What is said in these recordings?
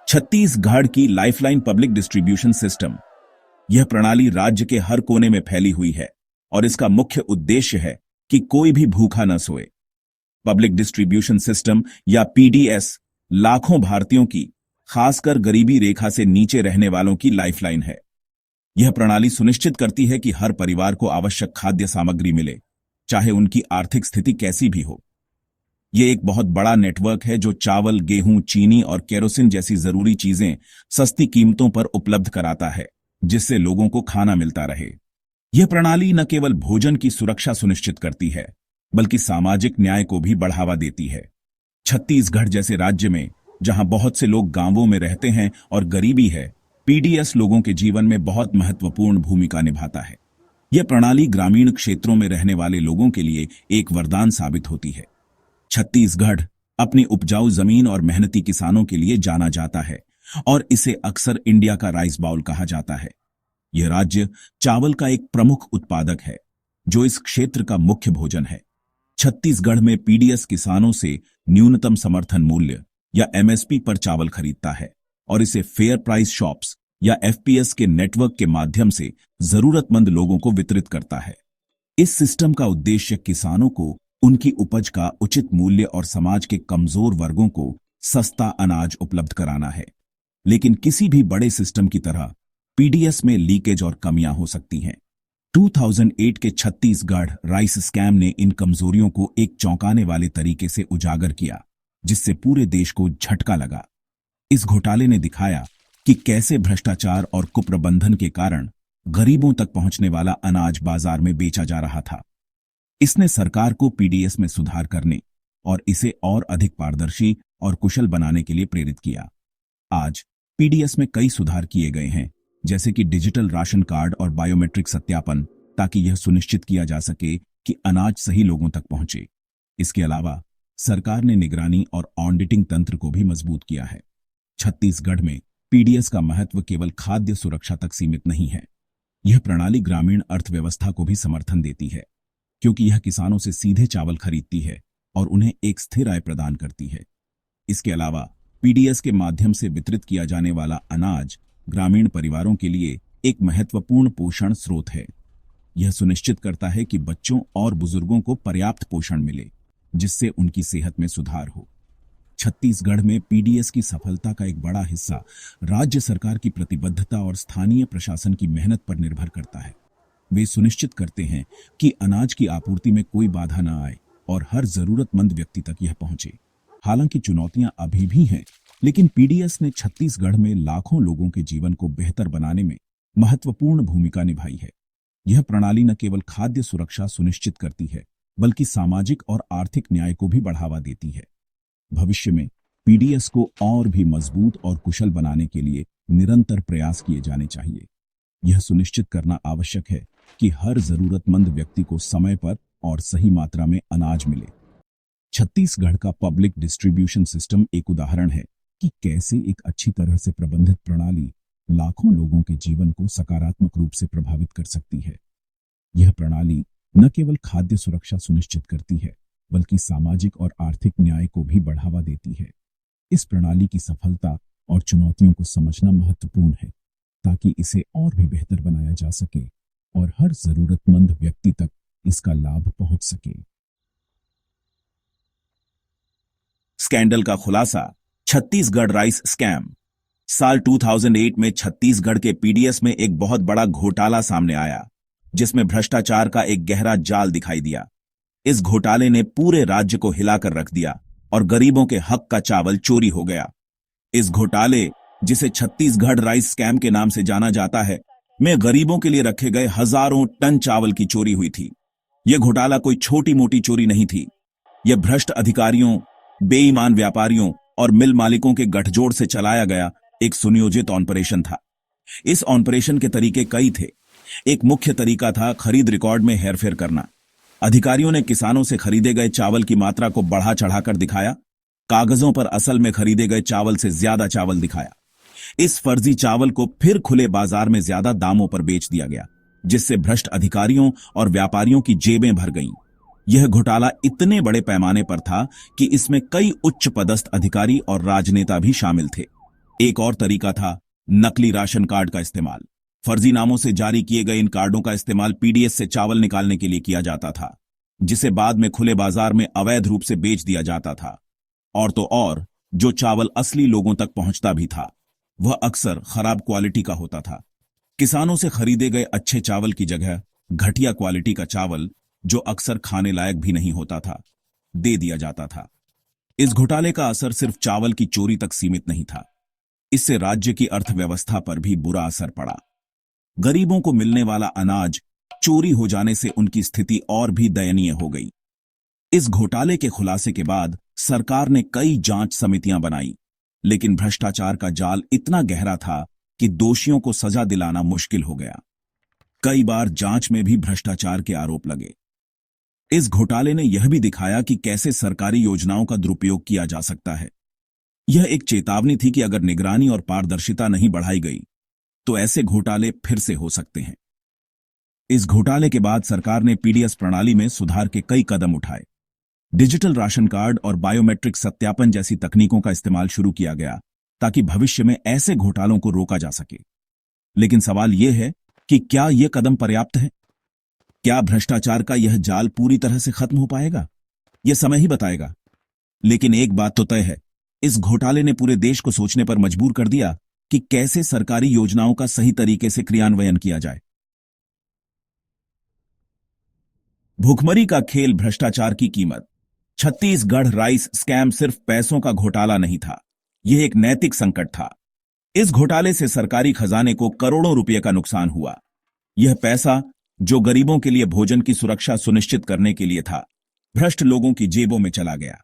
छत्तीसगढ़ की lifeline public distribution system. यह प्रणाली राज्य के हर कोने में फैली हुई है और इसका मुख्य उद्देश्य है कि कोई भी भूखा न सोए। पब्लिक डिस्ट्रीब्यूशन सिस्टम या पीडीएस लाखों भारतीयों की, खासकर गरीबी रेखा से नीचे रहने वालों की लाइफलाइन है। यह प्रणाली सुनिश्चित करती है कि हर परिवार को आवश्यक खाद्य सामग्री मिले, चाहे उनकी आर्थिक स्थिति कैसी भी हो। यह एक बहुत बड़ा नेटवर्क है जो चावल, गेहूं, चीनी और केरोसिन जैसी जरूरी चीजें सस्ती कीमतों पर उपलब्ध कराता है, जिससे लोगों को खाना मिलता रहे। यह प्रणाली न केवल भोजन की सुरक्षा सुनिश्चित करती है, बल्कि सामाजिक न्याय को भी बढ़ावा देती है। छत्तीसगढ़ जैसे राज्य में, जहां बहुत से लोग गांवों में रहते हैं और गरीबी है, पीडीएस लोगों के जीवन में बहुत महत्वपूर्ण भूमिका निभाता है। यह प्रणाली ग्रामीण क्षेत्रों में रहने वाले लोगों के लिए एक वरदान साबित होती है। छत्तीसगढ़ अपनी उपजाऊ जमीन और मेहनती किसानों के लिए जाना जाता है और इसे अक्सर इंडिया का राइस बाउल कहा जाता है। यह राज्य चावल का एक प्रमुख उत्पादक है, जो इस क्षेत्र का मुख्य भोजन है। छत्तीसगढ़ में पीडीएस किसानों से न्यूनतम समर्थन मूल्य या एमएसपी पर चावल खरीदता है और इसे फेयर प्राइस शॉप्स या एफपीएस के नेटवर्क के माध्यम से जरूरतमंद लोगों को वितरित करता है। इस सिस्टम का उद्देश्य किसानों को उनकी उपज का उचित मूल्य और समाज के कमजोर वर्गों को सस्ता अनाज उपलब्ध कराना है। लेकिन किसी भी बड़े सिस्टम की तरह पीडीएस में लीकेज और कमियां हो सकती हैं। 2008 के छत्तीसगढ़ राइस स्कैम ने इन कमजोरियों को एक चौंकाने वाले तरीके से उजागर किया, जिससे पूरे देश को झटका लगा। इस घोटाले ने दिखाया कि कैसे भ्रष्टाचार और कुप्रबंधन के कारण गरीबों तक पहुंचने वाला अनाज बाजार में बेचा जा रहा था। इसने सरकार को पीडीएस में सुधार करने और इसे और अधिक पारदर्शी और कुशल बनाने के लिए प्रेरित किया। आज पीडीएस में कई सुधार किए गए हैं, जैसे कि डिजिटल राशन कार्ड और बायोमेट्रिक सत्यापन, ताकि यह सुनिश्चित किया जा सके कि अनाज सही लोगों तक पहुंचे। इसके अलावा सरकार ने निगरानी और ऑडिटिंग तंत्र को भी मजबूत किया है। छत्तीसगढ़ में पीडीएस का महत्व केवल खाद्य सुरक्षा तक सीमित नहीं है। यह प्रणाली ग्रामीण अर्थव्यवस्था को भी समर्थन देती है, क्योंकि यह किसानों से सीधे चावल खरीदती है और उन्हें एक स्थिर आय प्रदान करती है। इसके अलावा पीडीएस के माध्यम से वितरित किया जाने वाला अनाज ग्रामीण परिवारों के लिए एक महत्वपूर्ण पोषण स्रोत है। यह सुनिश्चित करता है कि बच्चों और बुजुर्गों को पर्याप्त पोषण मिले, जिससे उनकी सेहत में सुधार हो। छत्तीसगढ़ में पीडीएस की सफलता का एक बड़ा हिस्सा राज्य सरकार की प्रतिबद्धता और स्थानीय प्रशासन की मेहनत पर निर्भर करता है। वे सुनिश्चित करते हैं कि अनाज की आपूर्ति में कोई बाधा न आए और हर जरूरतमंद व्यक्ति तक यह पहुंचे। हालांकि चुनौतियां अभी भी हैं, लेकिन पीडीएस ने छत्तीसगढ़ में लाखों लोगों के जीवन को बेहतर बनाने में महत्वपूर्ण भूमिका निभाई है। यह प्रणाली न केवल खाद्य सुरक्षा सुनिश्चित करती है, बल्कि सामाजिक और आर्थिक न्याय को भी बढ़ावा देती है। भविष्य में पीडीएस को और भी मजबूत और कुशल बनाने के लिए निरंतर प्रयास किए जाने चाहिए। यह सुनिश्चित करना आवश्यक है कि हर जरूरतमंद व्यक्ति को समय पर और सही मात्रा में अनाज मिले। छत्तीसगढ़ का पब्लिक डिस्ट्रीब्यूशन सिस्टम एक उदाहरण है कि कैसे एक अच्छी तरह से प्रबंधित प्रणाली लाखों लोगों के जीवन को सकारात्मक रूप से प्रभावित कर सकती है। यह प्रणाली न केवल खाद्य सुरक्षा सुनिश्चित करती है, बल्कि सामाजिक और आर्थिक न्याय को भी बढ़ावा देती है। इस प्रणाली की सफलता और चुनौतियों को समझना महत्वपूर्ण है, ताकि इसे और भी बेहतर बनाया जा सके और हर जरूरतमंद व्यक्ति तक इसका लाभ पहुंच सके। स्कैंडल का खुलासा, छत्तीसगढ़ राइस स्कैम। साल 2008 में छत्तीसगढ़ के पीडीएस में एक बहुत बड़ा घोटाला सामने आया, जिसमें भ्रष्टाचार का एक गहरा जाल दिखाई दिया। इस घोटाले ने पूरे राज्य को हिलाकर रख दिया और गरीबों के हक का चावल चोरी हो गया। इस घोटाले, जिसे छत्तीसगढ़ राइस स्कैम के नाम से जाना जाता है, में गरीबों के लिए रखे गए हजारों टन चावल की चोरी हुई थी। यह घोटाला कोई छोटी मोटी चोरी नहीं थी। यह भ्रष्ट अधिकारियों, बेईमान व्यापारियों और मिल मालिकों के गठजोड़ से चलाया गया एक सुनियोजित ऑपरेशन था। इस ऑपरेशन के तरीके कई थे। एक मुख्य तरीका था खरीद रिकॉर्ड में हेरफेर करना। अधिकारियों ने किसानों से खरीदे गए चावल की मात्रा को बढ़ा चढ़ाकर दिखाया, कागजों पर असल में खरीदे गए चावल से ज्यादा चावल दिखाया। इस फर्जी चावल को फिर खुले बाजार में ज्यादा दामों पर बेच दिया गया, जिससे भ्रष्ट अधिकारियों और व्यापारियों की जेबें भर गईं। यह घोटाला इतने बड़े पैमाने पर था कि इसमें कई उच्च पदस्थ अधिकारी और राजनेता भी शामिल थे। एक और तरीका था नकली राशन कार्ड का इस्तेमाल। फर्जी नामों से जारी किए गए इन कार्डों का इस्तेमाल पीडीएस से चावल निकालने के लिए किया जाता था, जिसे बाद में खुले बाजार में अवैध रूप से बेच दिया जाता था। और तो और, जो चावल असली लोगों तक पहुंचता भी था, वह अक्सर खराब क्वालिटी का होता था। किसानों से खरीदे गए अच्छे चावल की जगह घटिया क्वालिटी का चावल, जो अक्सर खाने लायक भी नहीं होता था, दे दिया जाता था। इस घोटाले का असर सिर्फ चावल की चोरी तक सीमित नहीं था। इससे राज्य की अर्थव्यवस्था पर भी बुरा असर पड़ा। गरीबों को मिलने वाला अनाज चोरी हो जाने से उनकी स्थिति और भी दयनीय हो गई। इस घोटाले के खुलासे के बाद सरकार ने कई जांच समितियां बनाई, लेकिन भ्रष्टाचार का जाल इतना गहरा था कि दोषियों को सजा दिलाना मुश्किल हो गया। कई बार जांच में भी भ्रष्टाचार के आरोप लगे। इस घोटाले ने यह भी दिखाया कि कैसे सरकारी योजनाओं का दुरुपयोग किया जा सकता है। यह एक चेतावनी थी कि अगर निगरानी और पारदर्शिता नहीं बढ़ाई गई, तो ऐसे घोटाले फिर से हो सकते हैं। इस घोटाले के बाद सरकार ने पीडीएस प्रणाली में सुधार के कई कदम उठाए। डिजिटल राशन कार्ड और बायोमेट्रिक सत्यापन जैसी तकनीकों का इस्तेमाल शुरू किया गया, ताकि भविष्य में ऐसे घोटालों को रोका जा सके। लेकिन सवाल यह है कि क्या यह कदम पर्याप्त है? क्या भ्रष्टाचार का यह जाल पूरी तरह से खत्म हो पाएगा? यह समय ही बताएगा। लेकिन एक बात तो तय है, इस घोटाले ने पूरे देश को सोचने पर मजबूर कर दिया कि कैसे सरकारी योजनाओं का सही तरीके से क्रियान्वयन किया जाए। भुखमरी का खेल, भ्रष्टाचार की कीमत। छत्तीसगढ़ राइस स्कैम सिर्फ पैसों का घोटाला नहीं था, यह एक नैतिक संकट था। इस घोटाले से सरकारी खजाने को करोड़ों रुपए का नुकसान हुआ। यह पैसा, जो गरीबों के लिए भोजन की सुरक्षा सुनिश्चित करने के लिए था, भ्रष्ट लोगों की जेबों में चला गया।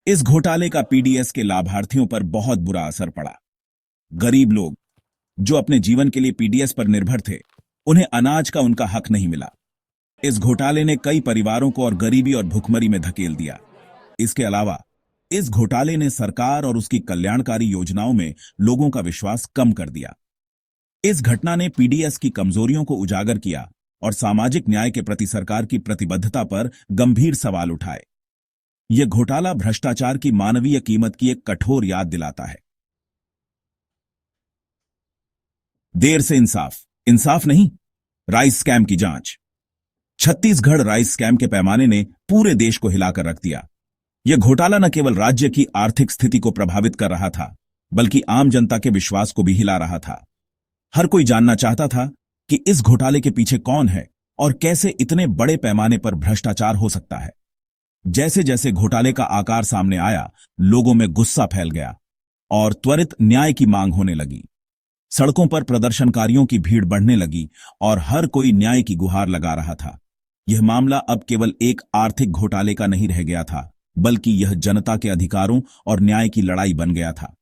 इस घोटाले का पीडीएस के लाभार्थियों पर बहुत बुरा असर पड़ा। गरीब लोग, जो अपने जीवन के लिए पीडीएस पर निर्भर थे, उन्हें अनाज का उनका हक नहीं मिला। इस घोटाले ने कई परिवारों को और गरीबी और भुखमरी में धकेल दिया। इसके अलावा इस घोटाले ने सरकार और उसकी कल्याणकारी योजनाओं में लोगों का विश्वास कम कर दिया। इस घटना ने पीडीएस की कमजोरियों को उजागर किया और सामाजिक न्याय के प्रति सरकार की प्रतिबद्धता पर गंभीर सवाल उठाए। यह घोटाला भ्रष्टाचार की मानवीय कीमत की एक कठोर याद दिलाता है। देर से इंसाफ, इंसाफ नहीं, राइस स्कैम की जांच। छत्तीसगढ़ राइस स्कैम के पैमाने ने पूरे देश को हिलाकर रख दिया। यह घोटाला न केवल राज्य की आर्थिक स्थिति को प्रभावित कर रहा था, बल्कि आम जनता के विश्वास को भी हिला रहा था। हर कोई जानना चाहता था कि इस घोटाले के पीछे कौन है और कैसे इतने बड़े पैमाने पर भ्रष्टाचार हो सकता है। जैसे जैसे घोटाले का आकार सामने आया, लोगों में गुस्सा फैल गया और त्वरित न्याय की मांग होने लगी। सड़कों पर प्रदर्शनकारियों की भीड़ बढ़ने लगी और हर कोई न्याय की गुहार लगा रहा था। यह मामला अब केवल एक आर्थिक घोटाले का नहीं रह गया था, बल्कि यह जनता के अधिकारों और न्याय की लड़ाई बन गया था।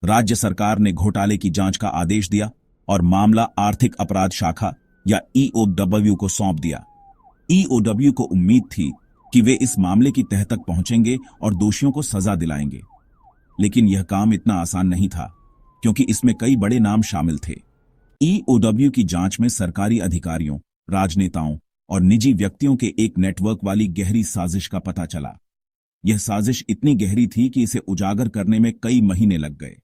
राज्य सरकार ने घोटाले की जांच का आदेश दिया और मामला आर्थिक अपराध शाखा या ईओडब्ल्यू को सौंप दिया। ईओडब्ल्यू को उम्मीद थी कि वे इस मामले की तह तक पहुंचेंगे और दोषियों को सजा दिलाएंगे। लेकिन यह काम इतना आसान नहीं था, क्योंकि इसमें कई बड़े नाम शामिल थे। ईओडब्ल्यू की जांच में सरकारी अधिकारियों, राजनेताओं और निजी व्यक्तियों के एक नेटवर्क वाली गहरी साजिश का पता चला। यह साजिश इतनी गहरी थी कि इसे उजागर करने में कई महीने लग गए।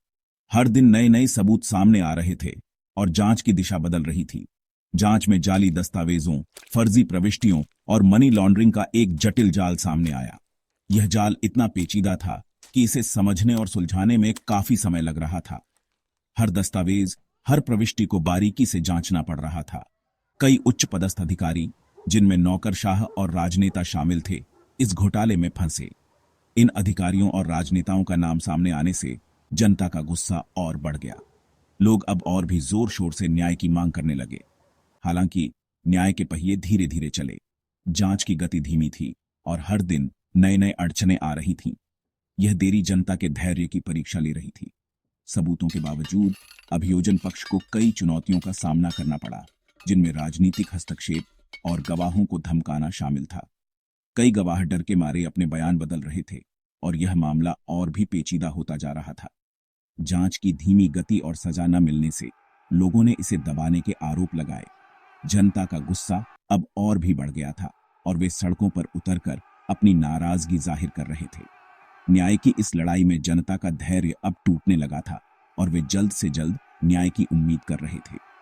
हर दिन नए नए सबूत सामने आ रहे थे और जांच की दिशा बदल रही थी। जांच में जाली दस्तावेजों, फर्जी प्रविष्टियों और मनी लॉन्ड्रिंग का एक जटिल जाल सामने आया। यह जाल इतना पेचीदा था कि इसे समझने और सुलझाने में काफी समय लग रहा था। हर दस्तावेज, हर प्रविष्टि को बारीकी से जांचना पड़ रहा था। कई उच्च पदस्थ अधिकारी, जिनमें नौकरशाह और राजनेता शामिल थे, इस घोटाले में फंसे। इन अधिकारियों और राजनेताओं का नाम सामने आने से जनता का गुस्सा और बढ़ गया। लोग अब और भी जोर शोर से न्याय की मांग करने लगे। हालांकि न्याय के पहिए धीरे धीरे चले। जांच की गति धीमी थी और हर दिन नए नए अड़चनें आ रही थीं। यह देरी जनता के धैर्य की परीक्षा ले रही थी। सबूतों के बावजूद अभियोजन पक्ष को कई चुनौतियों का सामना करना पड़ा, जिनमें राजनीतिक हस्तक्षेप और गवाहों को धमकाना शामिल था। कई गवाह डर के मारे अपने बयान बदल रहे थे और यह मामला और भी पेचीदा होता जा रहा था। जांच की धीमी गति और सजा न मिलने से लोगों ने इसे दबाने के आरोप लगाए। जनता का गुस्सा अब और भी बढ़ गया था और वे सड़कों पर उतरकर अपनी नाराजगी जाहिर कर रहे थे। न्याय की इस लड़ाई में जनता का धैर्य अब टूटने लगा था और वे जल्द से जल्द न्याय की उम्मीद कर रहे थे।